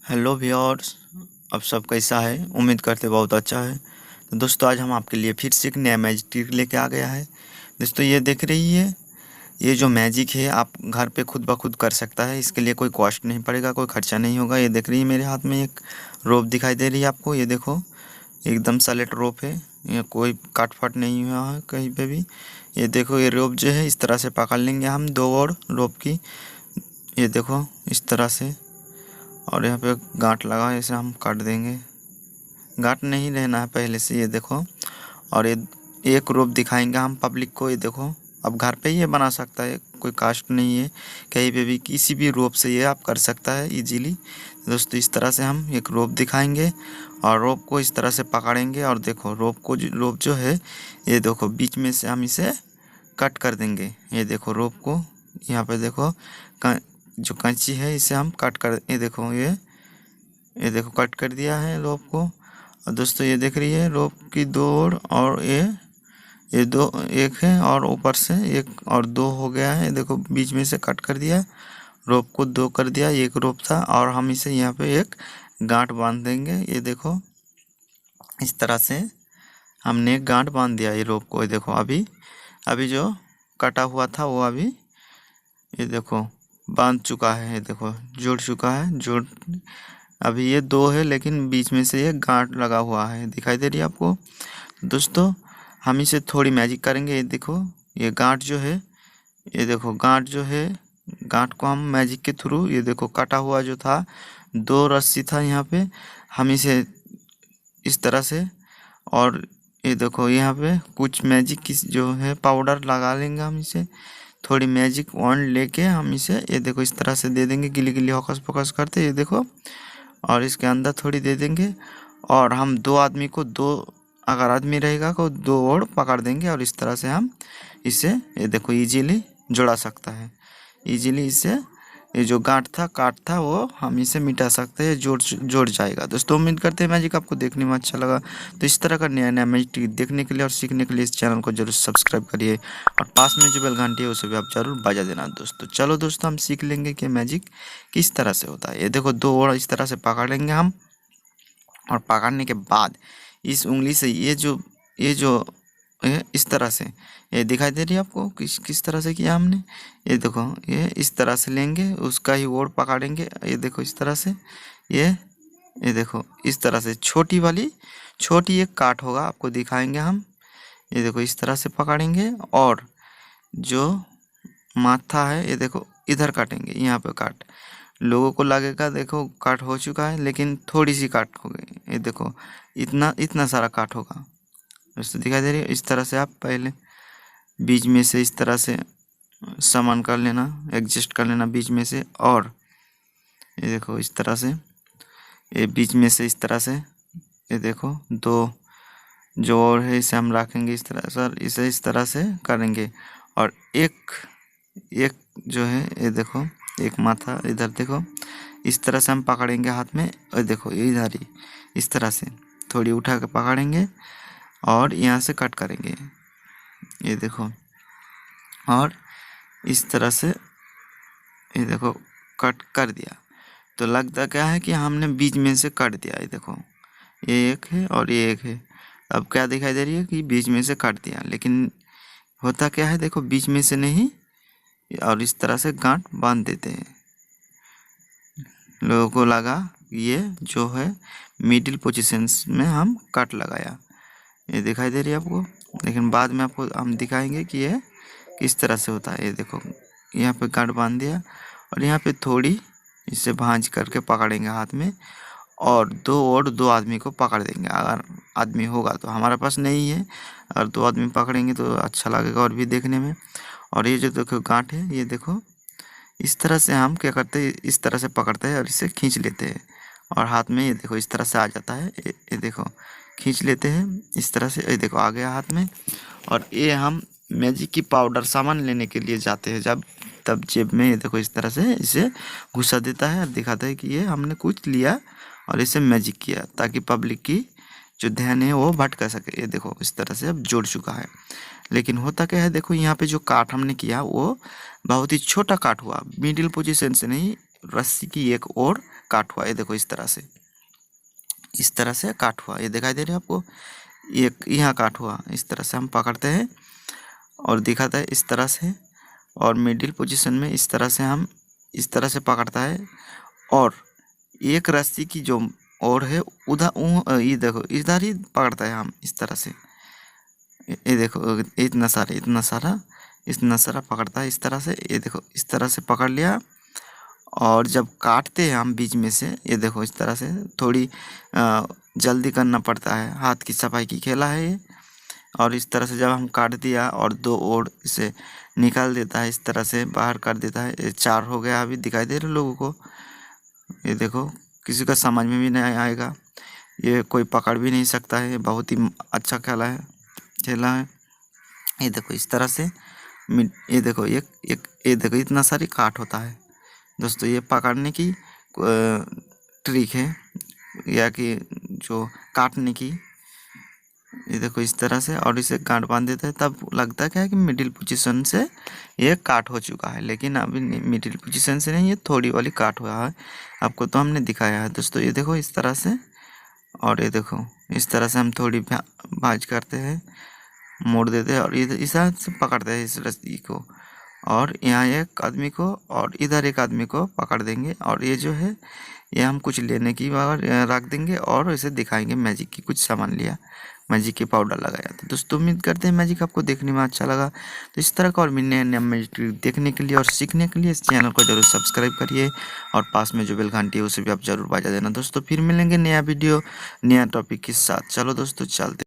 Hello viewers. अब सब कैसा है? उम्मीद करते बहुत अच्छा है। तो दोस्तों आज हम आपके लिए फिर से एक नया मैजिक ट्रिक लेके आ गया है। दोस्तों ये देख रही है, ये जो मैजिक है आप घर पे खुद ब खुद कर सकता है। इसके लिए कोई कॉस्ट नहीं पड़ेगा, कोई खर्चा नहीं होगा। ये देख रही है मेरे हाथ में एक रोप दिखाई दे रही है आपको। ये देखो एकदम सॉलिड रोप है, ये कोई काट फाट नहीं हुआ है कहीं पे भी। ये देखो ये रोप जो है इस तरह से पकड़ लेंगे हम दो और रोप की। ये देखो इस तरह से, और यहाँ पे गांठ लगा है, इसे हम काट देंगे। गांठ नहीं रहना है पहले से। ये देखो, और ये एक रोप दिखाएंगे हम पब्लिक को। ये देखो अब घर पे ही ये बना सकता है, कोई कास्ट नहीं है, कहीं पे भी किसी भी रोप से ये आप कर सकता है इजीली। दोस्तों इस तरह से हम एक रोप दिखाएंगे और रोप को इस तरह से पकड़ेंगे, और देखो रोप जो है ये देखो बीच में से हम इसे कट कर देंगे। ये देखो रोप को यहाँ पे देखो जो कैंची है इसे हम कट कर, ये देखो ये देखो कट कर दिया है रोप को। और दोस्तों ये देख रही है रोप की दो ओर, और ये दो एक है और ऊपर से एक और दो हो गया है। देखो बीच में से कट कर दिया, रोप को दो कर दिया। एक रोप था और हम इसे यहाँ पे एक गांठ बांध देंगे। ये देखो इस तरह से हमने एक गांठ बांध दिया ये रोप को। ये देखो अभी अभी जो कटा हुआ था वो अभी ये देखो बांध चुका है। ये देखो जुड़ चुका है। अभी ये दो है लेकिन बीच में से ये गांठ लगा हुआ है, दिखाई दे रही है आपको। दोस्तों हम इसे थोड़ी मैजिक करेंगे। ये देखो ये गांठ जो है, ये देखो गांठ जो है, गांठ को हम मैजिक के थ्रू, ये देखो कटा हुआ जो था दो रस्सी था यहाँ पे, हम इसे इस तरह से, और ये देखो यहाँ पे कुछ मैजिक की जो है पाउडर लगा लेंगे हम इसे। थोड़ी मैजिक वॉन्ड लेके हम इसे ये देखो इस तरह से दे देंगे, गिली गिली हौकस पकस करते। ये देखो और इसके अंदर थोड़ी दे देंगे, और हम दो आदमी को, दो अगर आदमी रहेगा तो दो और पकड़ देंगे, और इस तरह से हम इसे ये देखो इजीली जुड़ा सकता है। इजीली इसे ये जो गांठ था काट था वो हम इसे मिटा सकते हैं, जोड़ जाएगा। दोस्तों उम्मीद करते हैं मैजिक आपको देखने में अच्छा लगा। तो इस तरह का नया नया मैजिक देखने के लिए और सीखने के लिए इस चैनल को जरूर सब्सक्राइब करिए, और पास में जो बेल घंटी है उसे भी आप जरूर बजा देना। दोस्तों चलो दोस्तों हम सीख लेंगे कि मैजिक किस तरह से होता है। ये देखो दो और इस तरह से पकड़ लेंगे हम, और पकड़ने के बाद इस उंगली से ये जो इस तरह से, ये दिखाई दे रही है आपको किस तरह से किया हमने। ये देखो ये इस तरह से लेंगे, उसका ही ओर पकड़ेंगे। ये देखो इस तरह से, ये देखो इस तरह से छोटी एक काट होगा, आपको दिखाएंगे हम। ये देखो इस तरह से पकड़ेंगे, और जो माथा है ये देखो इधर काटेंगे, यहाँ पे काट। लोगों को लगेगा देखो काट हो चुका है, लेकिन थोड़ी सी काट हो गई। ये देखो इतना इतना सारा काट होगा। दोस्तों दिखाई दे रही है। इस तरह से आप पहले बीच में से इस तरह से समान कर लेना, एडजस्ट कर लेना बीच में से, और ये देखो इस तरह से, ये बीच में से इस तरह से, ये देखो दो जो और है इसे हम रखेंगे इस तरह सर, इसे इस तरह से करेंगे। और एक एक जो है ये देखो एक माथा इधर देखो इस तरह से हम पकड़ेंगे हाथ में, और देखो इधर ही इस तरह से थोड़ी उठा के पकड़ेंगे और यहाँ से कट करेंगे। ये देखो और इस तरह से ये देखो कट कर दिया, तो लगता क्या है कि हमने बीच में से कट दिया। ये देखो ये एक है और ये एक है। अब क्या दिखाई दे रही है कि बीच में से काट दिया, लेकिन होता क्या है देखो बीच में से नहीं, और इस तरह से गांठ बांध देते हैं। लोगों को लगा ये जो है मिडिल पोजीशंस में हम कट लगाया, ये दिखाई दे रही है आपको। लेकिन बाद में आपको हम दिखाएंगे कि ये किस तरह से होता है। ये देखो यहाँ पे गांठ बांध दिया, और यहाँ पे थोड़ी इसे भांज करके पकड़ेंगे हाथ में, और दो आदमी को पकड़ देंगे। अगर आदमी होगा तो, हमारे पास नहीं है, अगर दो आदमी पकड़ेंगे तो अच्छा लगेगा और भी देखने में। और ये जो देखो गांठ है, ये देखो इस तरह से हम क्या करते हैं, इस तरह से पकड़ते हैं और इसे खींच लेते हैं, और हाथ में ये देखो इस तरह से आ जाता है। ये देखो खींच लेते हैं इस तरह से, ये देखो आ गया हाथ में। और ये हम मैजिक की पाउडर सामान लेने के लिए जाते हैं जब तब जेब में, ये देखो इस तरह से इसे घुसा देता है और दिखाता है कि ये हमने कुछ लिया और इसे मैजिक किया, ताकि पब्लिक की जो ध्यान है वो भटका सके। ये देखो इस तरह से अब जुड़ चुका है। लेकिन होता क्या है देखो यहाँ पे जो काट हमने किया वो बहुत ही छोटा काट हुआ, मिडिल पोजीशन से नहीं, रस्सी की एक ओर काट हुआ, ये देखो इस तरह से काट हुआ, ये दिखाई दे रहा है आपको, एक यहाँ काट हुआ। इस तरह से हम पकड़ते हैं और दिखाता है इस तरह से, और मिडिल पोजीशन में इस तरह से हम इस तरह से पकड़ता है, और एक रस्सी की जो और है उधर ये देखो इधर ही पकड़ता है हम इस तरह से। ये देखो इतना सारा पकड़ता है इस तरह से, ये देखो इस तरह से पकड़ लिया। और जब काटते हैं हम बीच में से, ये देखो इस तरह से थोड़ी जल्दी करना पड़ता है, हाथ की सफाई की खेला है ये। और इस तरह से जब हम काट दिया और दो ओर इसे निकाल देता है, इस तरह से बाहर कर देता है। ये 4 हो गया, अभी दिखाई दे रहे लोगों को। ये देखो किसी का समझ में भी नहीं आएगा, ये कोई पकड़ भी नहीं सकता है, बहुत ही अच्छा खेला है। ये देखो इस तरह से ये देखो ये देखो इतना सारी काट होता है दोस्तों। ये पकड़ने की ट्रिक है, या कि जो काटने की। ये देखो इस तरह से, और इसे गांठ बांध देता है, तब लगता क्या है कि मिडिल पोजीशन से ये काट हो चुका है, लेकिन अभी मिडिल पोजीशन से नहीं, ये थोड़ी वाली काट हुआ है। आपको तो हमने दिखाया है दोस्तों। ये देखो इस तरह से, और ये देखो इस तरह से हम थोड़ी भांज करते हैं, मोड़ देते हैं, और इस तरह से पकड़ते हैं इस रस्सी को, और यहाँ एक आदमी को और इधर एक आदमी को पकड़ देंगे। और ये जो है ये हम कुछ लेने की बार रख देंगे, और इसे दिखाएंगे मैजिक की कुछ सामान लिया, मैजिक के पाउडर लगाया। तो दोस्तों उम्मीद करते हैं मैजिक आपको देखने में अच्छा लगा। तो इस तरह का और भी नया मैजिक देखने के लिए और सीखने के लिए इस चैनल को जरूर सब्सक्राइब करिए, और पास में जो बेल घंटी है उसे भी आप जरूर बजा देना दोस्तों। फिर मिलेंगे नया वीडियो नया टॉपिक के साथ। चलो दोस्तों चलते।